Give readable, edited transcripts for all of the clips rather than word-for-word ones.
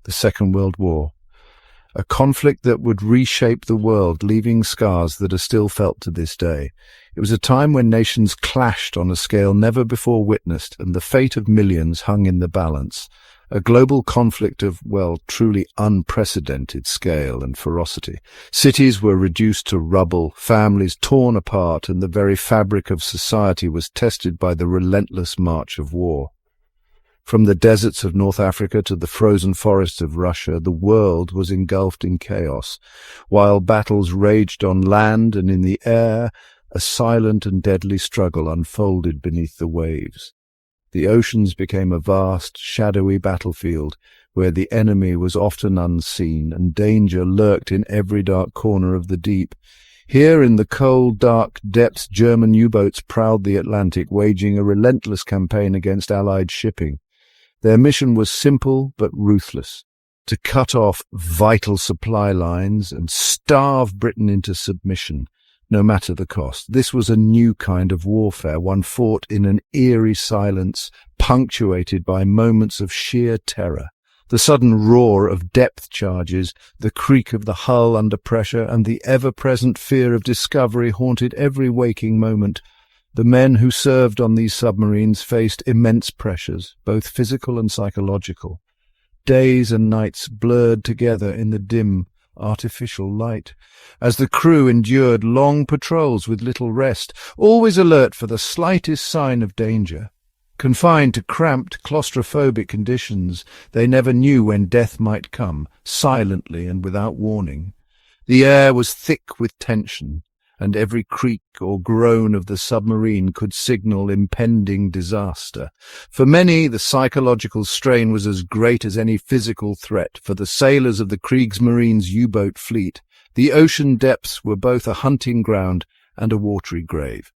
the Second World War. A conflict that would reshape the world, leaving scars that are still felt to this day. It was a time when nations clashed on a scale never before witnessed, and the fate of millions hung in the balance. A global conflict of, well, truly unprecedented scale and ferocity. Cities were reduced to rubble, families torn apart, and the very fabric of society was tested by the relentless march of war. From the deserts of North Africa to the frozen forests of Russia, the world was engulfed in chaos. While battles raged on land and in the air, a silent and deadly struggle unfolded beneath the waves. The oceans became a vast, shadowy battlefield where the enemy was often unseen and danger lurked in every dark corner of the deep. Here in the cold, dark depths, German U-boats prowled the Atlantic, waging a relentless campaign against Allied shipping. Their mission was simple but ruthless: to cut off vital supply lines and starve Britain into submission, no matter the cost. This was a new kind of warfare, one fought in an eerie silence, punctuated by moments of sheer terror. The sudden roar of depth charges, the creak of the hull under pressure, and the ever-present fear of discovery haunted every waking moment. The men who served on these submarines faced immense pressures, both physical and psychological. Days and nights blurred together in the dim, artificial light, as the crew endured long patrols with little rest, always alert for the slightest sign of danger. Confined to cramped, claustrophobic conditions, they never knew when death might come, silently and without warning. The air was thick with tension, and every creak or groan of the submarine could signal impending disaster. For many, the psychological strain was as great as any physical threat. For the sailors of the Kriegsmarine's U-boat fleet, the ocean depths were both a hunting ground and a watery grave.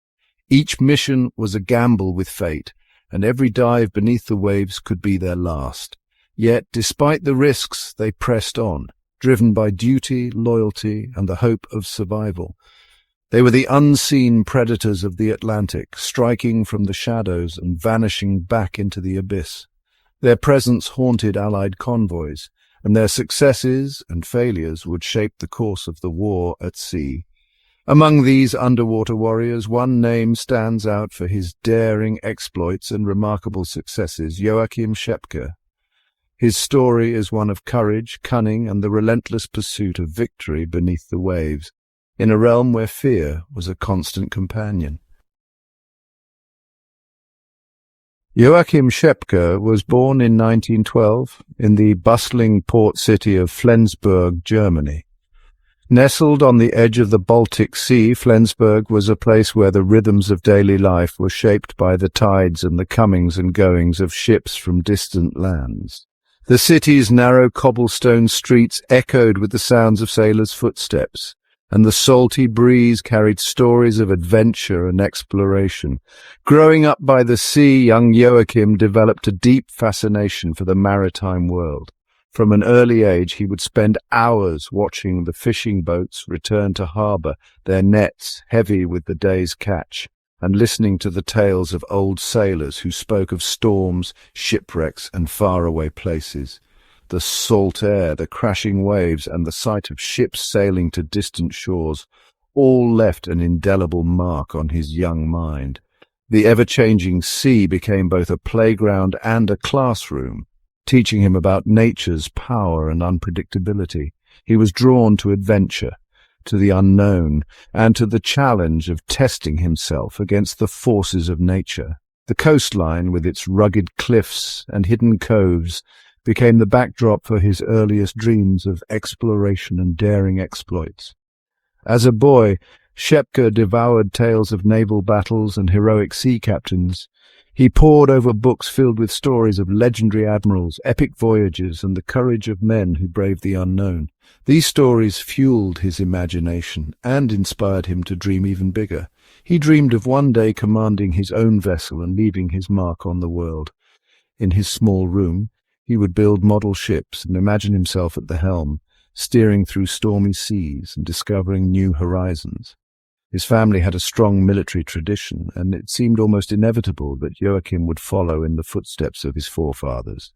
Each mission was a gamble with fate, and every dive beneath the waves could be their last. Yet, despite the risks, they pressed on, driven by duty, loyalty, and the hope of survival. They were the unseen predators of the Atlantic, striking from the shadows and vanishing back into the abyss. Their presence haunted Allied convoys, and their successes and failures would shape the course of the war at sea. Among these underwater warriors, one name stands out for his daring exploits and remarkable successes: Joachim Schepke. His story is one of courage, cunning, and the relentless pursuit of victory beneath the waves, in a realm where fear was a constant companion. Joachim Schepke was born in 1912 in the bustling port city of Flensburg, Germany. Nestled on the edge of the Baltic Sea, Flensburg was a place where the rhythms of daily life were shaped by the tides and the comings and goings of ships from distant lands. The city's narrow cobblestone streets echoed with the sounds of sailors' footsteps, and the salty breeze carried stories of adventure and exploration. Growing up by the sea, young Joachim developed a deep fascination for the maritime world. From an early age, he would spend hours watching the fishing boats return to harbour, their nets heavy with the day's catch, and listening to the tales of old sailors who spoke of storms, shipwrecks, and faraway places. The salt air, the crashing waves, and the sight of ships sailing to distant shores all left an indelible mark on his young mind. The ever-changing sea became both a playground and a classroom, teaching him about nature's power and unpredictability. He was drawn to adventure, to the unknown, and to the challenge of testing himself against the forces of nature. The coastline, with its rugged cliffs and hidden coves, became the backdrop for his earliest dreams of exploration and daring exploits. As a boy, Schepke devoured tales of naval battles and heroic sea captains. He pored over books filled with stories of legendary admirals, epic voyages, and the courage of men who braved the unknown. These stories fueled his imagination and inspired him to dream even bigger. He dreamed of one day commanding his own vessel and leaving his mark on the world. In his small room, he would build model ships and imagine himself at the helm, steering through stormy seas and discovering new horizons. His family had a strong military tradition, and it seemed almost inevitable that Joachim would follow in the footsteps of his forefathers.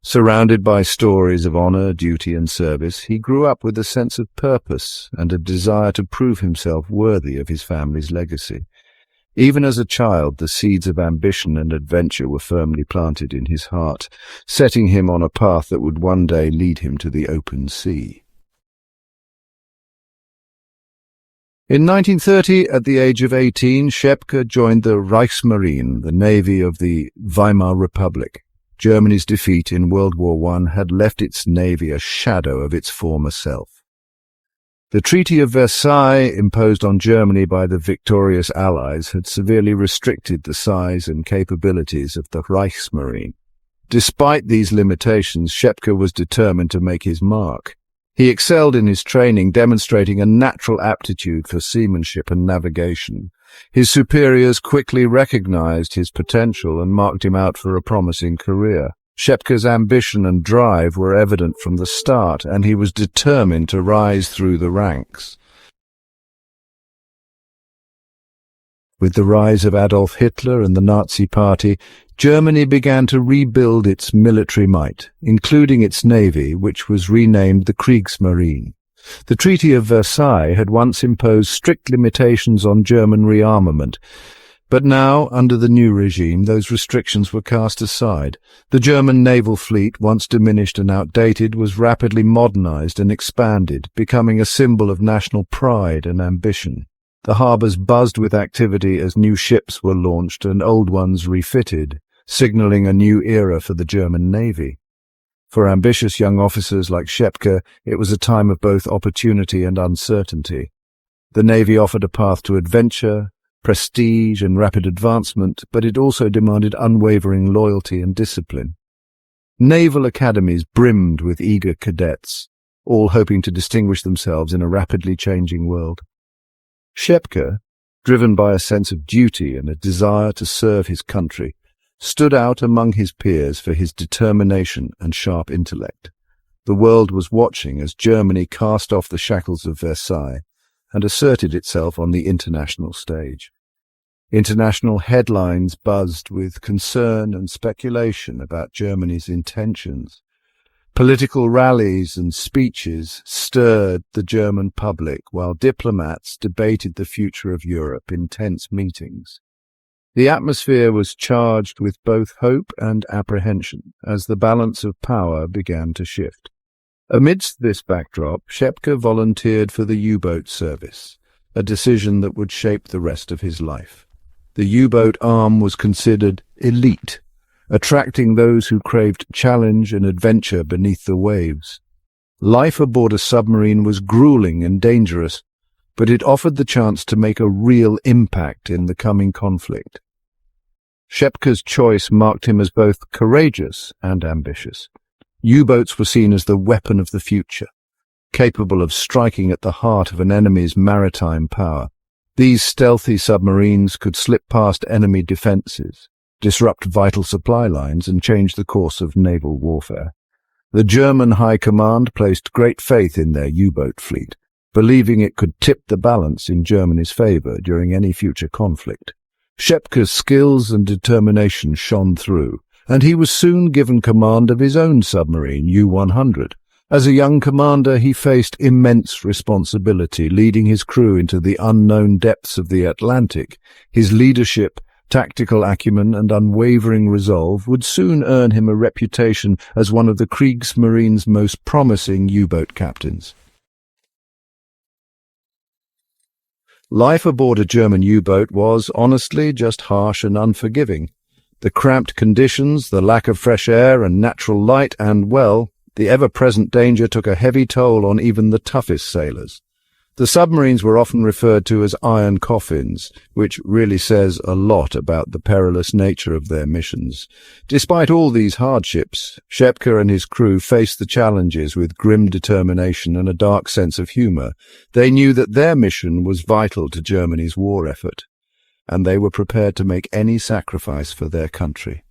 Surrounded by stories of honor, duty, and service, he grew up with a sense of purpose and a desire to prove himself worthy of his family's legacy. Even as a child, the seeds of ambition and adventure were firmly planted in his heart, setting him on a path that would one day lead him to the open sea. In 1930, at the age of 18, Schepke joined the Reichsmarine, the navy of the Weimar Republic. Germany's defeat in World War I had left its navy a shadow of its former self. The Treaty of Versailles, imposed on Germany by the victorious Allies, had severely restricted the size and capabilities of the Reichsmarine. Despite these limitations, Schepke was determined to make his mark. He excelled in his training, demonstrating a natural aptitude for seamanship and navigation. His superiors quickly recognized his potential and marked him out for a promising career. Schepke's ambition and drive were evident from the start, and he was determined to rise through the ranks. With the rise of Adolf Hitler and the Nazi Party, Germany began to rebuild its military might, including its navy, which was renamed the Kriegsmarine. The Treaty of Versailles had once imposed strict limitations on German rearmament, but now, under the new regime, those restrictions were cast aside. The German naval fleet, once diminished and outdated, was rapidly modernized and expanded, becoming a symbol of national pride and ambition. The harbors buzzed with activity as new ships were launched and old ones refitted, signaling a new era for the German navy. For ambitious young officers like Schepke, it was a time of both opportunity and uncertainty. The navy offered a path to adventure, prestige, and rapid advancement, but it also demanded unwavering loyalty and discipline. Naval academies brimmed with eager cadets, all hoping to distinguish themselves in a rapidly changing world. Schepke, driven by a sense of duty and a desire to serve his country, stood out among his peers for his determination and sharp intellect. The world was watching as Germany cast off the shackles of Versailles and asserted itself on the international stage. International headlines buzzed with concern and speculation about Germany's intentions. Political rallies and speeches stirred the German public, while diplomats debated the future of Europe in tense meetings. The atmosphere was charged with both hope and apprehension as the balance of power began to shift. Amidst this backdrop, Schepke volunteered for the U-boat service, a decision that would shape the rest of his life. The U-boat arm was considered elite, attracting those who craved challenge and adventure beneath the waves. Life aboard a submarine was grueling and dangerous, but it offered the chance to make a real impact in the coming conflict. Schepke's choice marked him as both courageous and ambitious. U-boats were seen as the weapon of the future, capable of striking at the heart of an enemy's maritime power. These stealthy submarines could slip past enemy defenses, disrupt vital supply lines, and change the course of naval warfare. The German High Command placed great faith in their U-boat fleet, believing it could tip the balance in Germany's favor during any future conflict. Schepke's skills and determination shone through, and he was soon given command of his own submarine, U-100. As a young commander, he faced immense responsibility, leading his crew into the unknown depths of the Atlantic. His leadership, tactical acumen, and unwavering resolve would soon earn him a reputation as one of the Kriegsmarine's most promising U-boat captains. Life aboard a German U-boat was, honestly, just harsh and unforgiving. The cramped conditions, the lack of fresh air and natural light, and, well, the ever-present danger took a heavy toll on even the toughest sailors. The submarines were often referred to as iron coffins, which really says a lot about the perilous nature of their missions. Despite all these hardships, Schepke and his crew faced the challenges with grim determination and a dark sense of humor. They knew that their mission was vital to Germany's war effort, and they were prepared to make any sacrifice for their country.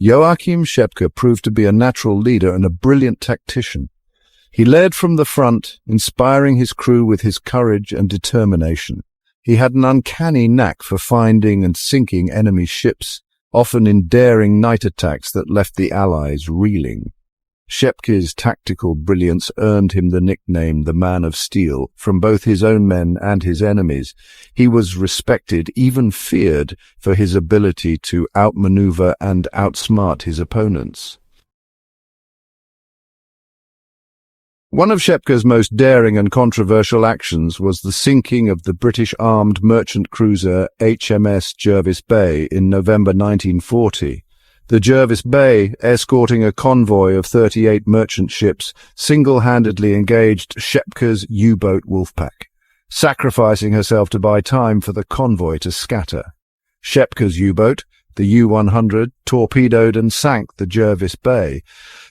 Joachim Schepke proved to be a natural leader and a brilliant tactician. He led from the front, inspiring his crew with his courage and determination. He had an uncanny knack for finding and sinking enemy ships often in daring night attacks that left the Allies reeling. Schepke's tactical brilliance earned him the nickname the Man of Steel from both his own men and his enemies. He was respected, even feared, for his ability to outmaneuver and outsmart his opponents. One of Schepke's most daring and controversial actions was the sinking of the British armed merchant cruiser HMS Jervis Bay in November 1940. The Jervis Bay, escorting a convoy of 38 merchant ships, single-handedly engaged Schepke's U-boat Wolfpack, sacrificing herself to buy time for the convoy to scatter. Schepke's U-boat, the U-100, torpedoed and sank the Jervis Bay,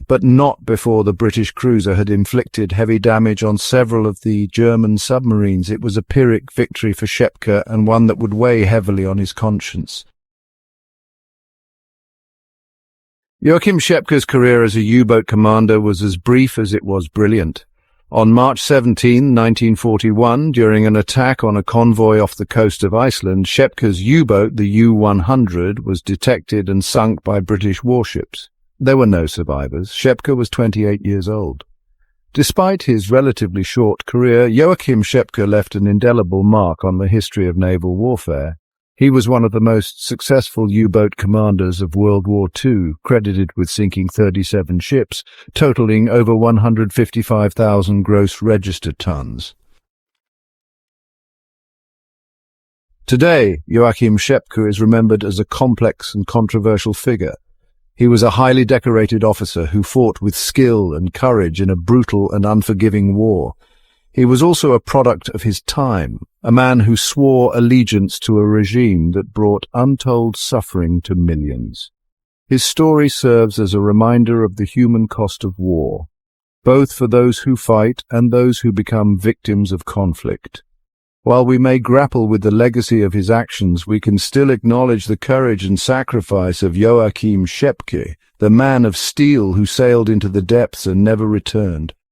but not before the British cruiser had inflicted heavy damage on several of the German submarines. It was a Pyrrhic victory for Schepke, and one that would weigh heavily on his conscience. Joachim Schepke's career as a U-boat commander was as brief as it was brilliant. On March 17, 1941, during an attack on a convoy off the coast of Iceland, Schepke's U-boat, the U-100, was detected and sunk by British warships. There were no survivors. Schepke was 28 years old. Despite his relatively short career, Joachim Schepke left an indelible mark on the history of naval warfare. He was one of the most successful U-boat commanders of World War II, credited with sinking 37 ships, totaling over 155,000 gross register tons. Today, Joachim Schepke is remembered as a complex and controversial figure. He was a highly decorated officer who fought with skill and courage in a brutal and unforgiving war. He was also a product of his time, a man who swore allegiance to a regime that brought untold suffering to millions. His story serves as a reminder of the human cost of war, both for those who fight and those who become victims of conflict. While we may grapple with the legacy of his actions, we can still acknowledge the courage and sacrifice of Joachim Schepke, the man of steel who sailed into the depths and never returned.